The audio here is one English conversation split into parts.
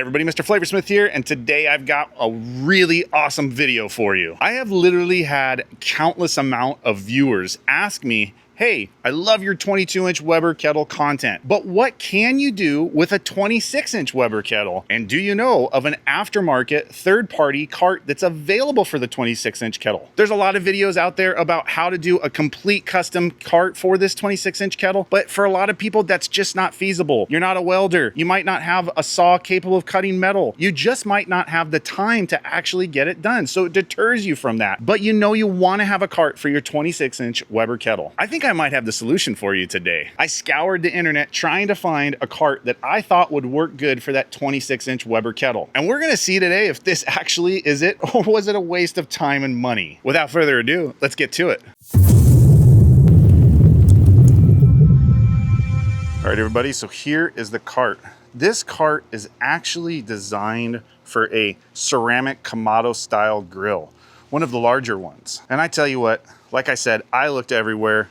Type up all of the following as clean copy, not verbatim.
Everybody, MrFlavorsmith here, and today I've got a really awesome video for you. I have literally had countless amount of viewers ask me, hey, I love your 22-inch Weber kettle content, but what can you do with a 26-inch Weber kettle? And do you know of an aftermarket third-party cart that's available for the 26-inch kettle? There's a lot of videos out there about how to do a complete custom cart for this 26-inch kettle, but for a lot of people, that's just not feasible. You're not a welder. You might not have a saw capable of cutting metal. You just might not have the time to actually get it done, so it deters you from that. But you know you want to have a cart for your 26-inch Weber kettle. I think I might have the solution for you today. I scoured the internet trying to find a cart that I thought would work good for that 26-inch Weber kettle. And we're gonna see today if this actually is it, or was it a waste of time and money? Without further ado, let's get to it. All right, everybody, so here is the cart. This cart is actually designed for a ceramic Kamado-style grill, one of the larger ones. And I tell you what, like I said, I looked everywhere,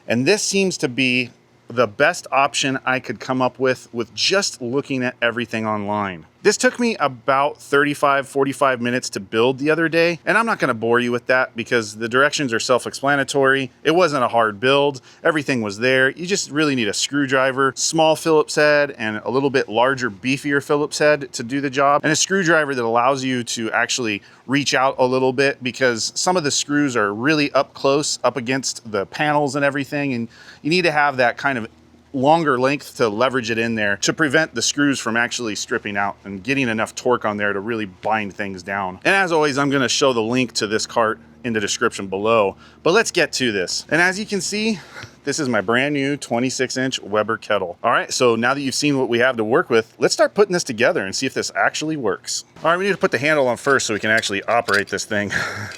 and this seems to be the best option I could come up with just looking at everything online. This took me about 45 minutes to build the other day, and I'm not gonna bore you with that because the directions are self-explanatory. It wasn't a hard build. Everything was there. You just really need a screwdriver, small Phillips head, and a little bit larger, beefier Phillips head to do the job, and a screwdriver that allows you to actually reach out a little bit because some of the screws are really up close, up against the panels and everything, and you need to have that kind of longer length to leverage it in there to prevent the screws from actually stripping out and getting enough torque on there to really bind things down. And as always, I'm gonna show the link to this cart in the description below, but let's get to this. And as you can see, this is my brand new 26-inch Weber kettle. All right, so now that you've seen what we have to work with, let's start putting this together and see if this actually works. All right, we need to put the handle on first so we can actually operate this thing,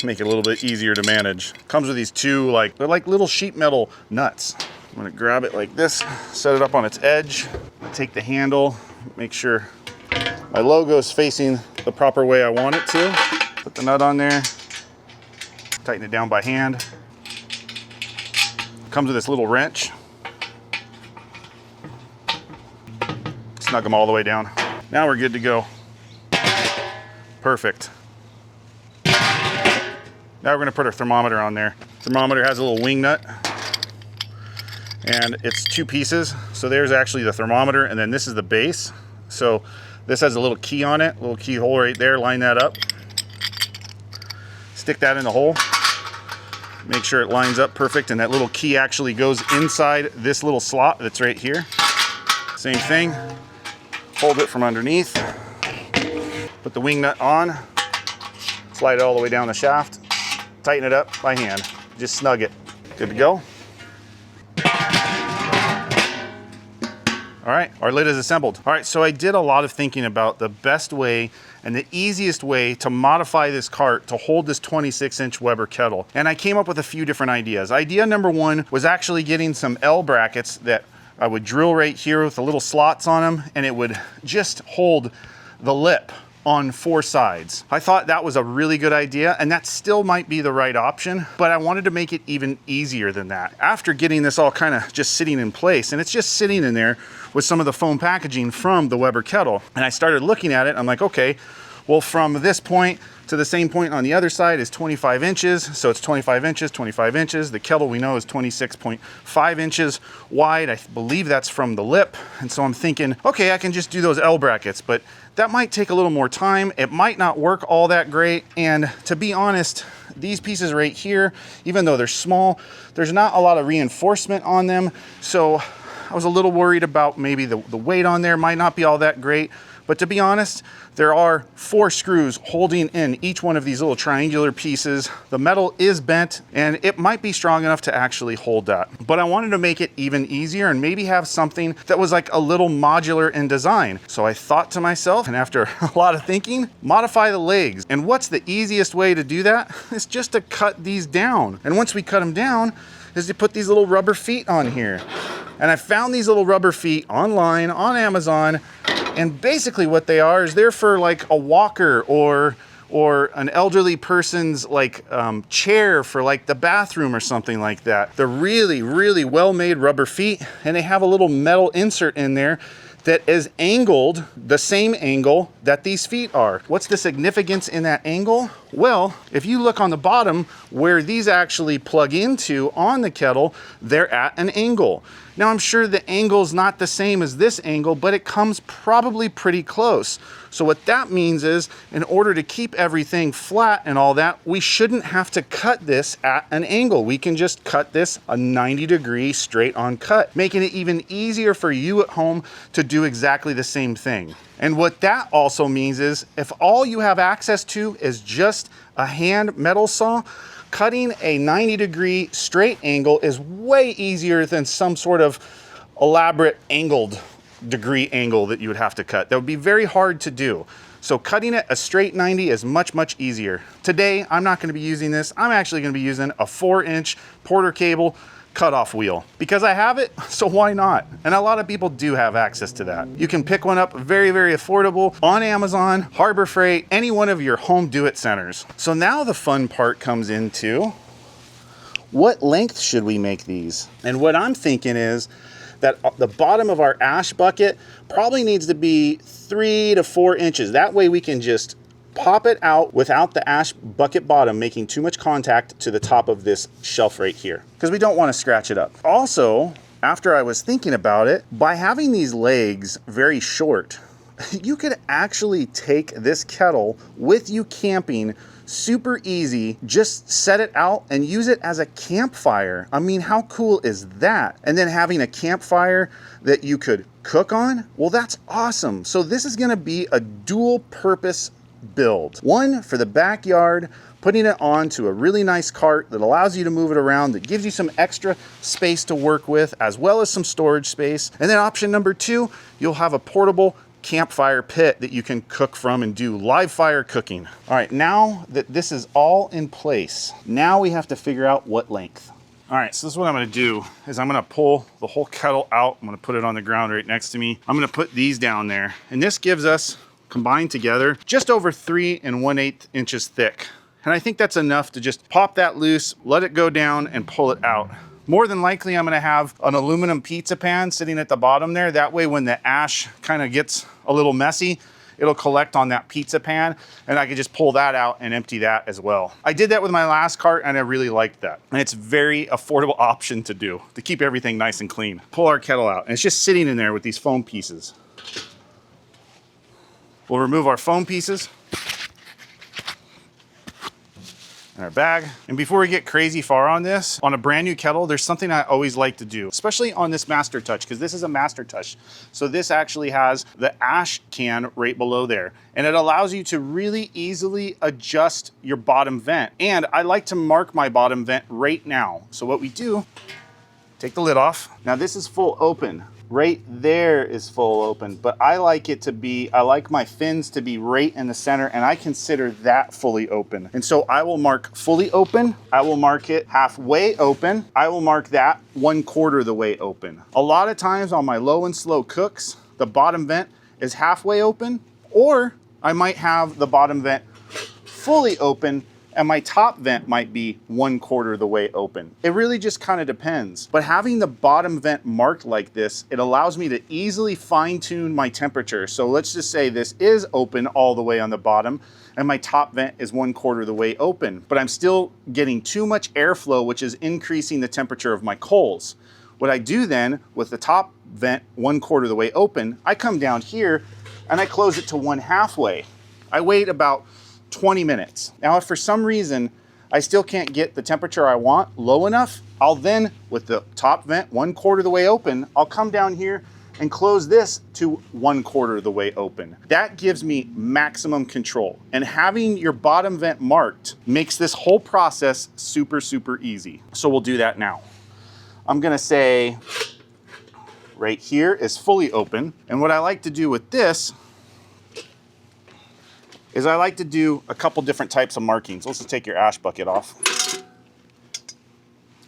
make it a little bit easier to manage. Comes with these two, they're like little sheet metal nuts. I'm gonna grab it like this, set it up on its edge, take the handle, make sure my logo is facing the proper way I want it to. Put the nut on there, tighten it down by hand. Comes with this little wrench. Snug them all the way down. Now we're good to go. Perfect. Now we're gonna put our thermometer on there. Thermometer has a little wing nut, and it's two pieces. So there's actually the thermometer, and then this is the base. So this has a little key on it, little keyhole right there. Line that up. Stick that in the hole. Make sure it lines up perfect, and that little key actually goes inside this little slot that's right here. Same thing. Hold it from underneath. Put the wing nut on. Slide it all the way down the shaft. Tighten it up by hand. Just snug it. Good to go. All right, our lid is assembled. All right, so I did a lot of thinking about the best way and the easiest way to modify this cart to hold this 26-inch Weber kettle. And I came up with a few different ideas. Idea number one was actually getting some L brackets that I would drill right here with the little slots on them, and it would just hold the lip on four sides. I thought that was a really good idea, and that still might be the right option, but I wanted to make it even easier than that. After getting this all kind of just sitting in place, and it's just sitting in there with some of the foam packaging from the Weber kettle, and I started looking at it, I'm like, okay, well, from this point to the same point on the other side is 25 inches. So it's 25 inches, 25 inches. The kettle we know is 26.5 inches wide. I believe that's from the lip. And so I'm thinking, okay, I can just do those L brackets, but that might take a little more time. It might not work all that great. And to be honest, these pieces right here, even though they're small, there's not a lot of reinforcement on them. So I was a little worried about maybe the weight on there might not be all that great. But to be honest, there are 4 screws holding in each one of these little triangular pieces. The metal is bent, and it might be strong enough to actually hold that. But I wanted to make it even easier and maybe have something that was like a little modular in design. So I thought to myself, and after a lot of thinking, modify the legs. And what's the easiest way to do that? It's just to cut these down. And once we cut them down, is to put these little rubber feet on here. And I found these little rubber feet online on Amazon. And basically what they are is they're for like a walker or an elderly person's chair for like the bathroom or something like that. They're really, really well-made rubber feet, and they have a little metal insert in there that is angled the same angle that these feet are. What's the significance in that angle? Well, if you look on the bottom where these actually plug into on the kettle, they're at an angle. Now I'm sure the angle's not the same as this angle, but it comes probably pretty close. So what that means is, in order to keep everything flat and all that, we shouldn't have to cut this at an angle. We can just cut this a 90-degree straight on cut, making it even easier for you at home to do exactly the same thing. And what that also means is, if all you have access to is just a hand metal saw, cutting a 90-degree straight angle is way easier than some sort of elaborate angled degree angle that you would have to cut. That would be very hard to do. So cutting it a straight 90 is much, much easier. Today, I'm not going to be using this. I'm actually going to be using a 4-inch Porter cable cutoff wheel because I have it, so why not? And a lot of people do have access to that. You can pick one up very, very affordable on Amazon, Harbor Freight, any one of your home do-it centers. So now the fun part comes into, what length should we make these? And what I'm thinking is that the bottom of our ash bucket probably needs to be 3 to 4 inches. That way we can just pop it out without the ash bucket bottom making too much contact to the top of this shelf right here, because we don't want to scratch it up. Also, after I was thinking about it, by having these legs very short, you could actually take this kettle with you camping super easy, just set it out and use it as a campfire. I mean, how cool is that? And then having a campfire that you could cook on, well, that's awesome. So this is gonna be a dual purpose build. One for the backyard, putting it onto a really nice cart that allows you to move it around, that gives you some extra space to work with, as well as some storage space. And then option number 2, you'll have a portable campfire pit that you can cook from and do live fire cooking. All right, now that this is all in place, now we have to figure out what length. All right, so this is what I'm gonna do, is I'm gonna pull the whole kettle out. I'm gonna put it on the ground right next to me. I'm gonna put these down there, and this gives us, combined together, just over 3 1/8 inches thick. And I think that's enough to just pop that loose, let it go down, and pull it out. More than likely, I'm gonna have an aluminum pizza pan sitting at the bottom there. That way, when the ash kind of gets a little messy, it'll collect on that pizza pan, and I can just pull that out and empty that as well. I did that with my last cart, and I really liked that. And it's a very affordable option to do, to keep everything nice and clean. Pull our kettle out, and it's just sitting in there with these foam pieces. We'll remove our foam pieces in our bag. And before we get crazy far on this, on a brand new kettle, there's something I always like to do, especially on this Master Touch, because this is a Master Touch. So this actually has the ash can right below there. And it allows you to really easily adjust your bottom vent. And I like to mark my bottom vent right now. So what we do, take the lid off. Now this is full open. Right there is full open, but I like it to be, I like my fins to be right in the center, and I consider that fully open. And so I will mark fully open, I will mark it halfway open, I will mark that 1/4 the way open. A lot of times on my low and slow cooks, the bottom vent is halfway open, or I might have the bottom vent fully open and my top vent might be 1/4 the way open. It really just kind of depends. But having the bottom vent marked like this, it allows me to easily fine tune my temperature. So let's just say this is open all the way on the bottom and my top vent is 1/4 the way open, but I'm still getting too much airflow, which is increasing the temperature of my coals. What I do then, with the top vent 1/4 the way open, I come down here and I close it to 1/2 way. I wait about 20 minutes. Now, if for some reason I still can't get the temperature I want low enough, I'll then, with the top vent 1/4 the way open, I'll come down here and close this to 1/4 the way open. That gives me maximum control. And having your bottom vent marked makes this whole process super, super easy. So we'll do that now. I'm gonna say right here is fully open. And what I like to do with this is I like to do a couple different types of markings. Let's just take your ash bucket off.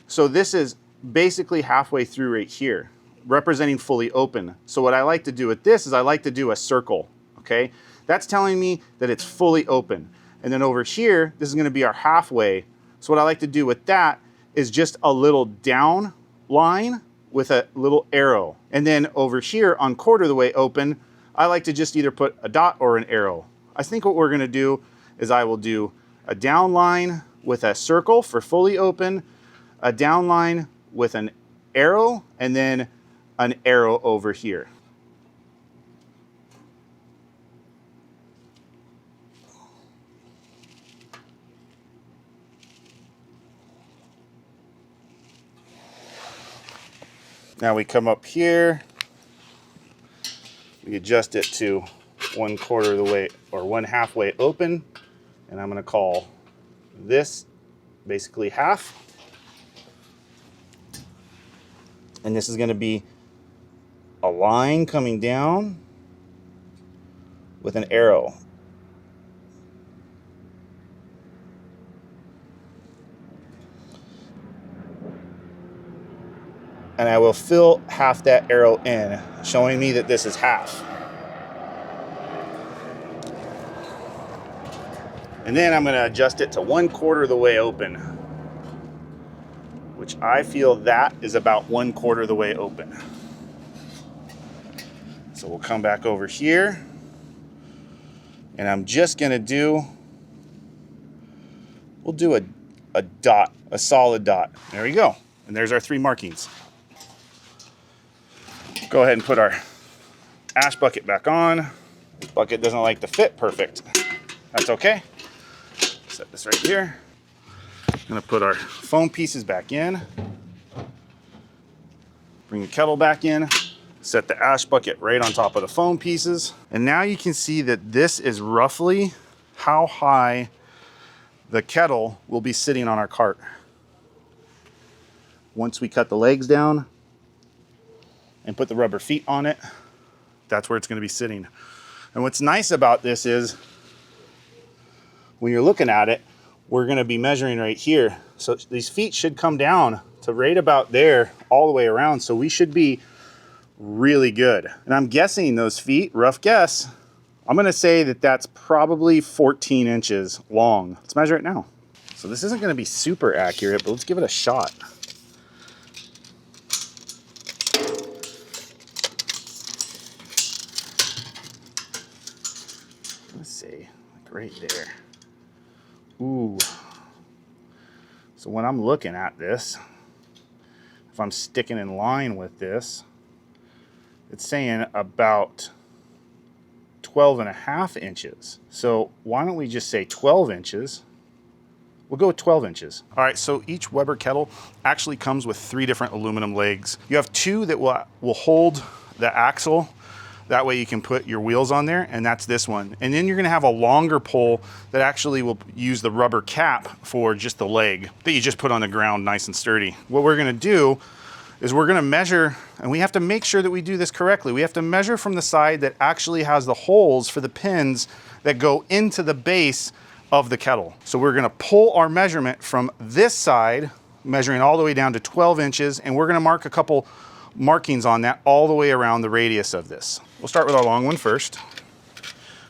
So this is basically halfway through right here, representing fully open. So what I like to do with this is I like to do a circle, okay? That's telling me that it's fully open. And then over here, this is gonna be our halfway. So what I like to do with that is just a little down line with a little arrow. And then over here on quarter of the way open, I like to just either put a dot or an arrow. I think what we're gonna do is I will do a down line with a circle for fully open, a down line with an arrow, and then an arrow over here. Now we come up here, we adjust it to 1/4 of the way or 1/2 way open, and I'm going to call this basically half. And this is going to be a line coming down with an arrow. And I will fill half that arrow in, showing me that this is half. And then I'm going to adjust it to 1/4 of the way open, which I feel that is about 1/4 of the way open. So we'll come back over here, and I'm just going to do, we'll do a dot, a solid dot. There we go. And there's our 3 markings. Go ahead and put our ash bucket back on. This bucket doesn't like to fit perfect. That's okay. Set this right here. I'm gonna put our foam pieces back in. Bring the kettle back in. Set the ash bucket right on top of the foam pieces. And now you can see that this is roughly how high the kettle will be sitting on our cart. Once we cut the legs down and put the rubber feet on it, that's where it's going to be sitting. And what's nice about this is when you're looking at it, we're going to be measuring right here. So these feet should come down to right about there all the way around. So we should be really good. And I'm guessing those feet, rough guess, I'm going to say that that's probably 14 inches long. Let's measure it now. So this isn't going to be super accurate, but let's give it a shot. Let's see, like right there. Ooh. So when I'm looking at this, if I'm sticking in line with this, it's saying about 12.5 inches. So why don't we just say 12 inches? We'll go with 12 inches. All right, so each Weber kettle actually comes with 3 different aluminum legs. You have 2 that will hold the axle. That way you can put your wheels on there, and that's this one. And then you're gonna have a longer pole that actually will use the rubber cap for just the leg that you just put on the ground nice and sturdy. What we're gonna do is we're gonna measure, and we have to make sure that we do this correctly. We have to measure from the side that actually has the holes for the pins that go into the base of the kettle. So we're gonna pull our measurement from this side, measuring all the way down to 12 inches, and we're gonna mark a couple markings on that all the way around the radius of this. We'll start with our long one first.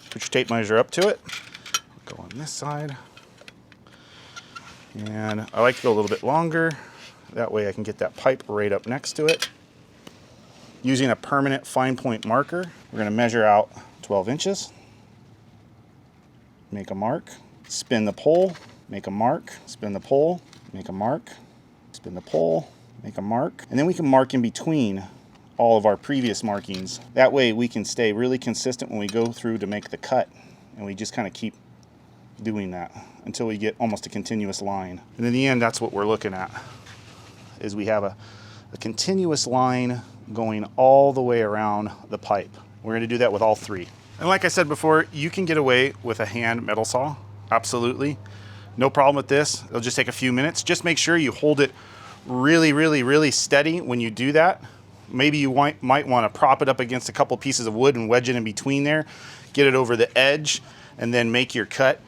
Put your tape measure up to it. Go on this side. And I like to go a little bit longer. That way I can get that pipe right up next to it. Using a permanent fine point marker, we're gonna measure out 12 inches. Make a mark. Spin the pole, make a mark. Spin the pole, make a mark. Spin the pole, make a mark. And then we can mark in between all of our previous markings. That way we can stay really consistent when we go through to make the cut. And we just kind of keep doing that until we get almost a continuous line. And in the end, that's what we're looking at, is we have a continuous line going all the way around the pipe. We're gonna do that with all 3. And like I said before, you can get away with a hand metal saw, absolutely. No problem with this. It'll just take a few minutes. Just make sure you hold it really, really, really steady when you do that. Maybe you might want to prop it up against a couple pieces of wood and wedge it in between there, get it over the edge, and then make your cut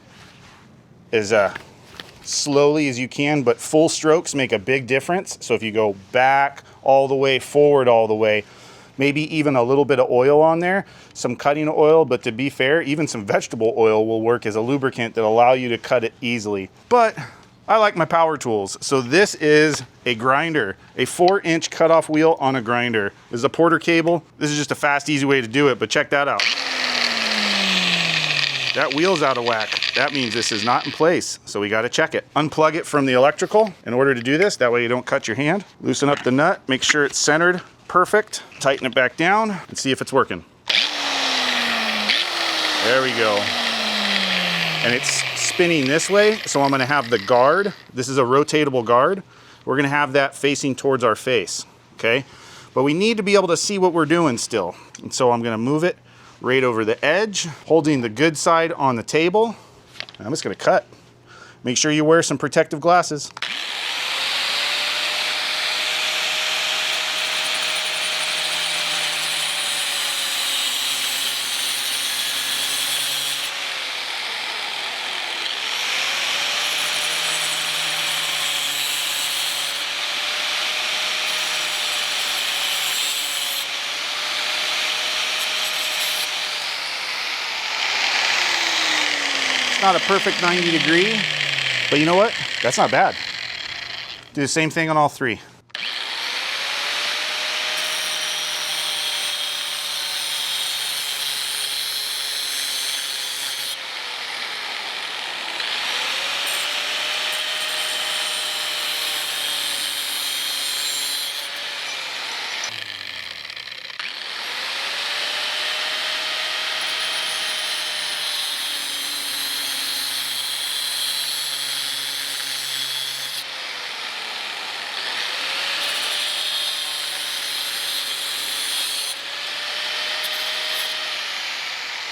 as slowly as you can, but full strokes make a big difference. So if you go back all the way, forward all the way, maybe even a little bit of oil on there, some cutting oil, but to be fair, even some vegetable oil will work as a lubricant that allow you to cut it easily. But I like my power tools. So this is a grinder, a 4-inch cutoff wheel on a grinder. This is a Porter cable. This is just a fast, easy way to do it, but check that out. That wheel's out of whack. That means this is not in place, so we gotta check it. Unplug it from the electrical in order to do this. That way you don't cut your hand. Loosen up the nut, make sure it's centered perfect. Tighten it back down and see if it's working. There we go. And it's spinning this way, so I'm gonna have the guard. This is a rotatable guard. We're gonna have that facing towards our face, okay? But we need to be able to see what we're doing still. And so I'm gonna move it right over the edge, holding the good side on the table. And I'm just gonna cut. Make sure you wear some protective glasses. Not a perfect 90 degree, but you know what? That's not bad. Do the same thing on all three.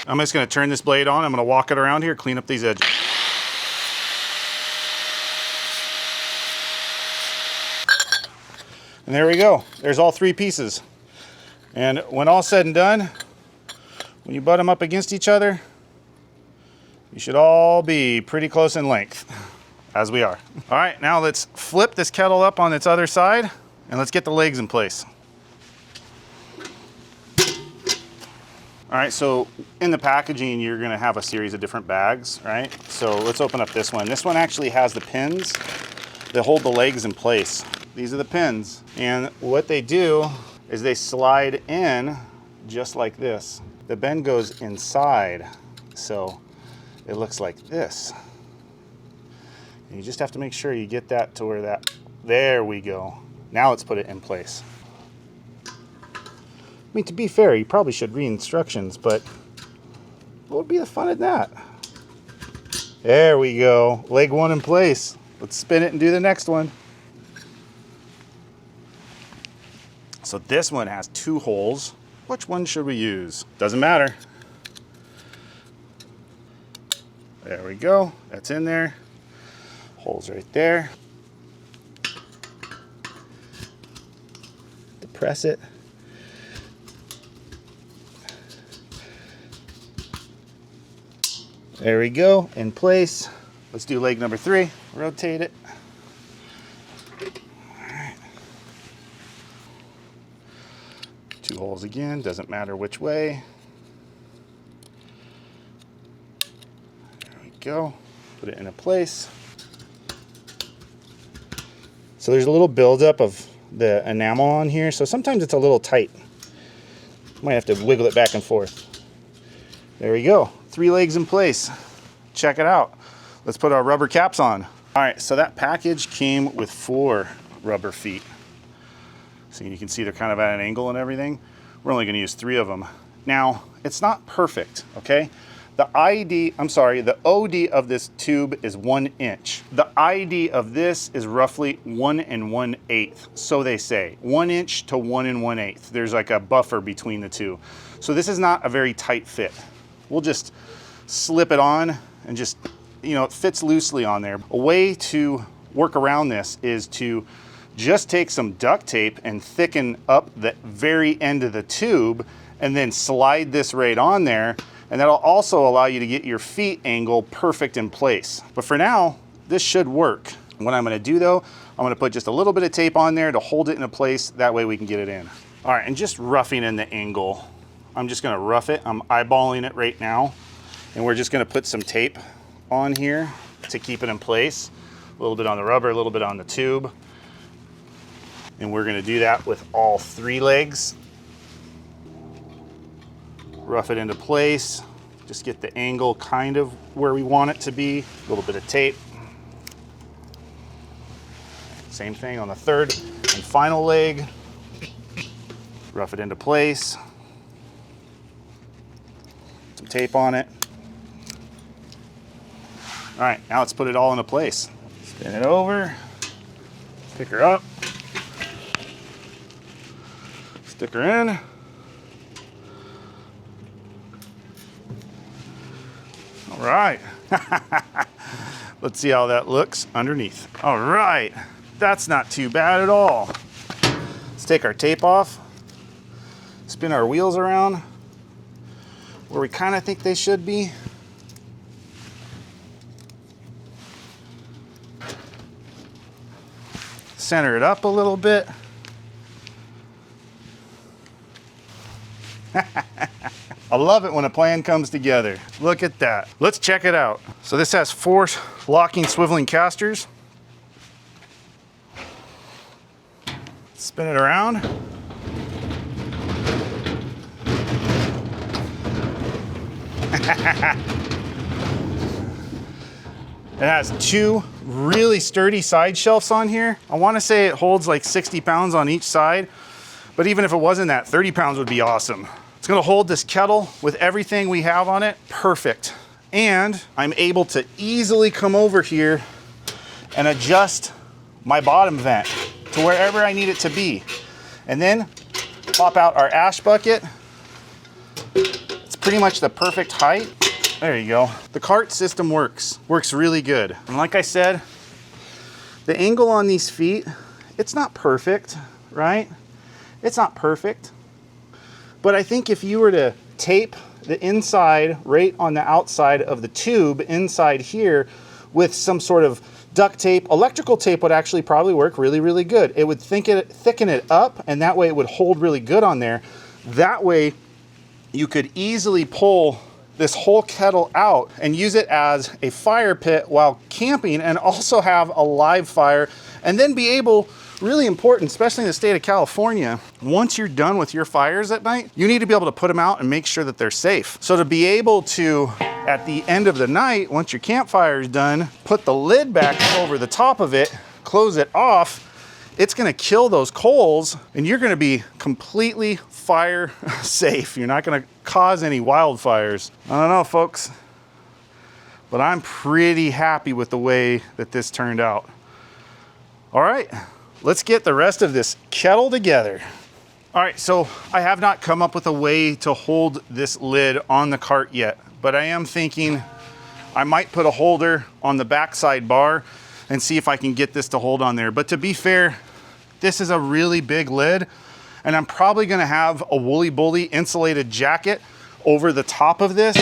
I'm just gonna turn this blade on. I'm gonna walk it around here, clean up these edges. And there we go. There's all three pieces. And when all said and done, when you butt them up against each other, you should all be pretty close in length, as we are. All right, now let's flip this kettle up on its other side, and let's get the legs in place. All right, so in the packaging, you're gonna have a series of different bags, right? So let's open up this one. This one actually has the pins that hold the legs in place. These are the pins. And what they do is they slide in just like this. The bend goes inside, so it looks like this. And you just have to make sure you get that to where that, there we go. Now let's put it in place. I mean, to be fair, you probably should read instructions, but what would be the fun in that? There we go. Leg one in place. Let's spin it and do the next one. So this one has 2 holes. Which one should we use? Doesn't matter. There we go. That's in there. Holes right there. Depress it. There we go, in place. Let's do leg number 3. Rotate it. All right. 2 holes again, doesn't matter which way. There we go. Put it into place. So there's a little buildup of the enamel on here, so sometimes it's a little tight. Might have to wiggle it back and forth. There we go. 3 legs in place. Check it out. Let's put our rubber caps on. All right, so that package came with 4 rubber feet. So you can see they're kind of at an angle and everything. We're only gonna use 3 of them. Now, it's not perfect, okay? The OD of this tube is 1 inch. The ID of this is roughly 1 1/8, so they say. 1 inch to 1 1/8. There's like a buffer between the two. So this is not a very tight fit. We'll just slip it on and just, you know, it fits loosely on there. A way to work around this is to just take some duct tape and thicken up the very end of the tube and then slide this right on there. And that'll also allow you to get your feet angle perfect in place. But for now, this should work. What I'm gonna do though, I'm gonna put just a little bit of tape on there to hold it in place. That way we can get it in. All right, and just roughing in the angle. I'm just gonna rough it. I'm eyeballing it right now. And we're just gonna put some tape on here to keep it in place. A little bit on the rubber, a little bit on the tube. And we're gonna do that with all 3 legs. Rough it into place. Just get the angle kind of where we want it to be. A little bit of tape. Same thing on the 3rd and final leg. Rough it into place. Some tape on it. All right, now let's put it all into place. Spin it over, pick her up, stick her in. All right. Let's see how that looks underneath. All right, that's not too bad at all. Let's take our tape off, spin our wheels around where we kind of think they should be. Center it up a little bit. I love it when a plan comes together. Look at that. Let's check it out. So this has 4 locking swiveling casters. Spin it around. It has 2 really sturdy side shelves on here. I want to say it holds like 60 pounds on each side, but even if it wasn't that, 30 pounds would be awesome. It's going to hold this kettle with everything we have on it perfect. And I'm able to easily come over here and adjust my bottom vent to wherever I need it to be. And then pop out our ash bucket. It's pretty much the perfect height. There you go. The cart system works really good. And like I said, the angle on these feet, it's not perfect, right? It's not perfect. But I think if you were to tape the inside right on the outside of the tube inside here with some sort of duct tape, electrical tape would actually probably work really, really good. It would thicken it up, and that way it would hold really good on there. That way you could easily pull this whole kettle out and use it as a fire pit while camping, and also have a live fire, and then be able, really important, especially in the state of California, once you're done with your fires at night, you need to be able to put them out and make sure that they're safe. So to be able to, at the end of the night, once your campfire is done, put the lid back over the top of it, close it off, it's gonna kill those coals, and you're gonna be completely fire safe. You're not gonna cause any wildfires. I don't know, folks, but I'm pretty happy with the way that this turned out. All right, let's get the rest of this kettle together. All right, so I have not come up with a way to hold this lid on the cart yet, but I am thinking I might put a holder on the backside bar and see if I can get this to hold on there. But to be fair, this is a really big lid, and I'm probably gonna have a woolly bully insulated jacket over the top of this.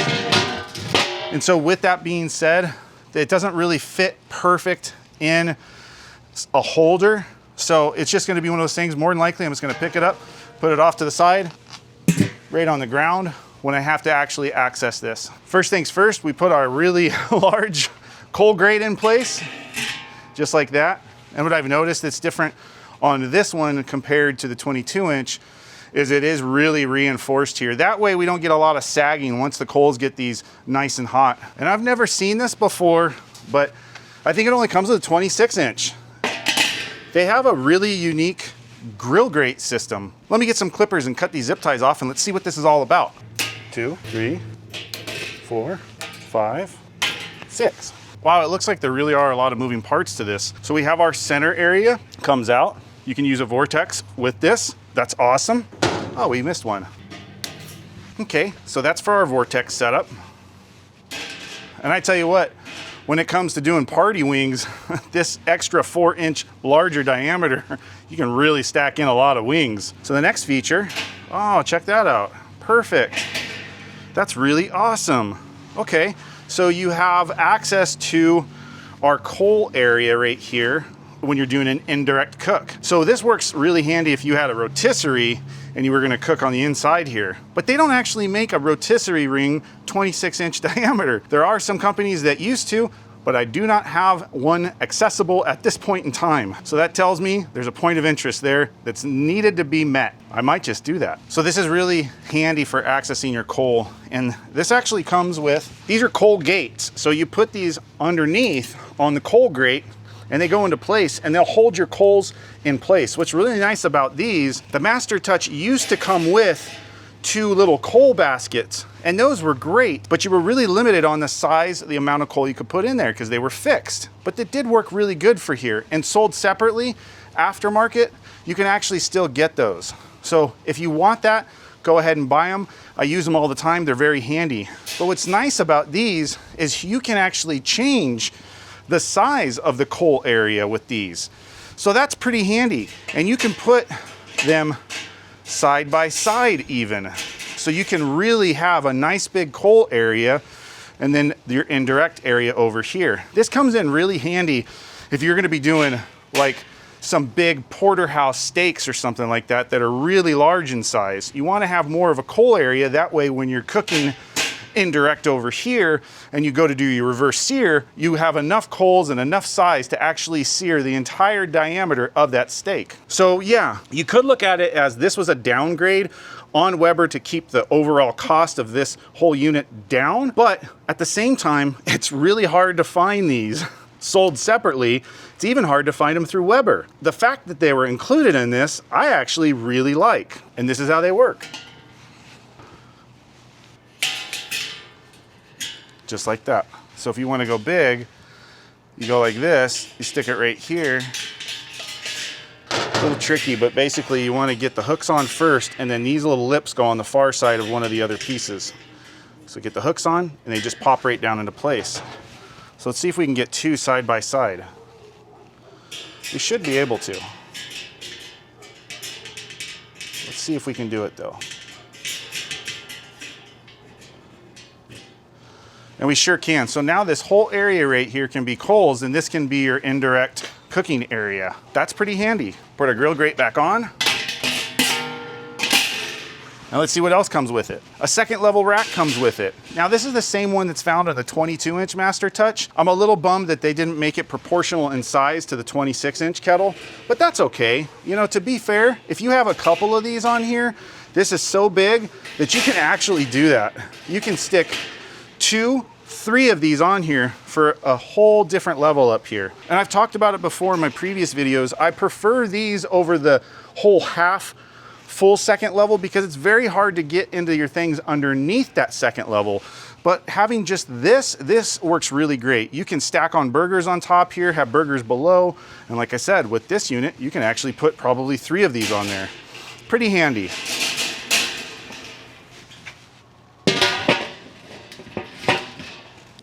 And so with that being said, it doesn't really fit perfect in a holder. So it's just gonna be one of those things, more than likely I'm just gonna pick it up, put it off to the side, right on the ground when I have to actually access this. First things first, we put our really large coal grate in place, just like that. And what I've noticed that's different on this one compared to the 22-inch is it is really reinforced here. That way we don't get a lot of sagging once the coals get these nice and hot. And I've never seen this before, but I think it only comes with a 26-inch. They have a really unique grill grate system. Let me get some clippers and cut these zip ties off, and let's see what this is all about. 2, 3, 4, 5, 6. Wow, it looks like there really are a lot of moving parts to this. So we have our center area, comes out. You can use a vortex with this. That's awesome. Oh, we missed one. Okay, so that's for our vortex setup. And I tell you what, when it comes to doing party wings, this extra 4-inch larger diameter, you can really stack in a lot of wings. So the next feature, oh, check that out. Perfect. That's really awesome. Okay, so you have access to our coal area right here when you're doing an indirect cook. So this works really handy if you had a rotisserie and you were gonna cook on the inside here. But they don't actually make a rotisserie ring 26-inch diameter. There are some companies that used to, but I do not have one accessible at this point in time. So that tells me there's a point of interest there that's needed to be met. I might just do that. So this is really handy for accessing your coal. And this actually comes with, these are coal gates. So you put these underneath on the coal grate and they go into place and they'll hold your coals in place. What's really nice about these, the Master Touch used to come with 2 little coal baskets, and those were great, but you were really limited on the size, the amount of coal you could put in there because they were fixed. But it did work really good for here, and sold separately, aftermarket, you can actually still get those. So if you want that, go ahead and buy them. I use them all the time, they're very handy. But what's nice about these is you can actually change the size of the coal area with these. So that's pretty handy, and you can put them side by side even. So you can really have a nice big coal area and then your indirect area over here. This comes in really handy if you're gonna be doing like some big porterhouse steaks or something like that that are really large in size. You wanna have more of a coal area, that way when you're cooking indirect over here and you go to do your reverse sear, you have enough coals and enough size to actually sear the entire diameter of that steak. So yeah, you could look at it as this was a downgrade on Weber to keep the overall cost of this whole unit down, but at the same time, it's really hard to find these sold separately. It's even hard to find them through Weber. The fact that they were included in this, I actually really like, and this is how they work. Just like that. So if you want to go big, you go like this, you stick it right here. A little tricky, but basically you want to get the hooks on first, and then these little lips go on the far side of one of the other pieces. So get the hooks on, and they just pop right down into place. So let's see if we can get 2 side by side. We should be able to. Let's see if we can do it though. And we sure can. So now this whole area right here can be coals, and this can be your indirect cooking area. That's pretty handy. Put our grill grate back on. Now let's see what else comes with it. A second level rack comes with it. Now this is the same one that's found on the 22-inch Master Touch. I'm a little bummed that they didn't make it proportional in size to the 26-inch kettle, but that's okay. You know, to be fair, if you have a couple of these on here, this is so big that you can actually do that. You can stick 2, 3 of these on here for a whole different level up here. And I've talked about it before in my previous videos. I prefer these over the whole half full second level because it's very hard to get into your things underneath that second level. But having just this works really great. You can stack on burgers on top here, have burgers below. And like I said, with this unit, you can actually put probably 3 of these on there. Pretty handy.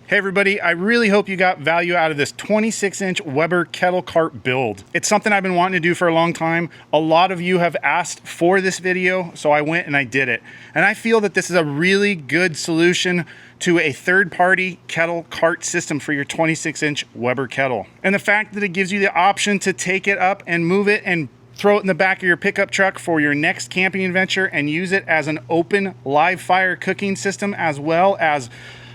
Hey everybody, I really hope you got value out of this 26-inch Weber Kettle Cart build. It's something I've been wanting to do for a long time. A lot of you have asked for this video, so I went and I did it. And I feel that this is a really good solution to a third-party kettle cart system for your 26-inch Weber kettle. And the fact that it gives you the option to take it up and move it and throw it in the back of your pickup truck for your next camping adventure and use it as an open live fire cooking system, as well as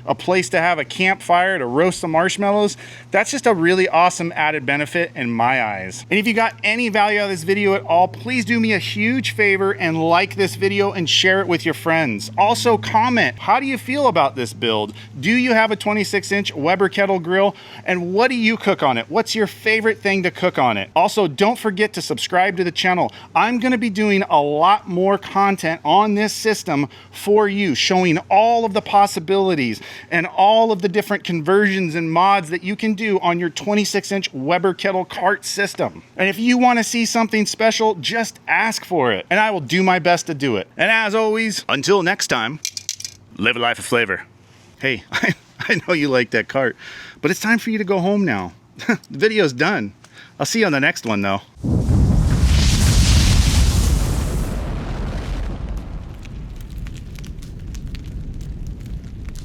a place to have a campfire to roast some marshmallows. That's just a really awesome added benefit in my eyes. And if you got any value out of this video at all, please do me a huge favor and like this video and share it with your friends. Also comment, how do you feel about this build? Do you have a 26-inch Weber Kettle Grill? And what do you cook on it? What's your favorite thing to cook on it? Also, don't forget to subscribe to the channel. I'm gonna be doing a lot more content on this system for you, showing all of the possibilities and all of the different conversions and mods that you can do on your 26-inch Weber Kettle Cart system. And if you want to see something special, just ask for it, and I will do my best to do it. And as always, until next time, live a life of flavor. Hey, I know you like that cart, but it's time for you to go home now. The video's done. I'll see you on the next one though.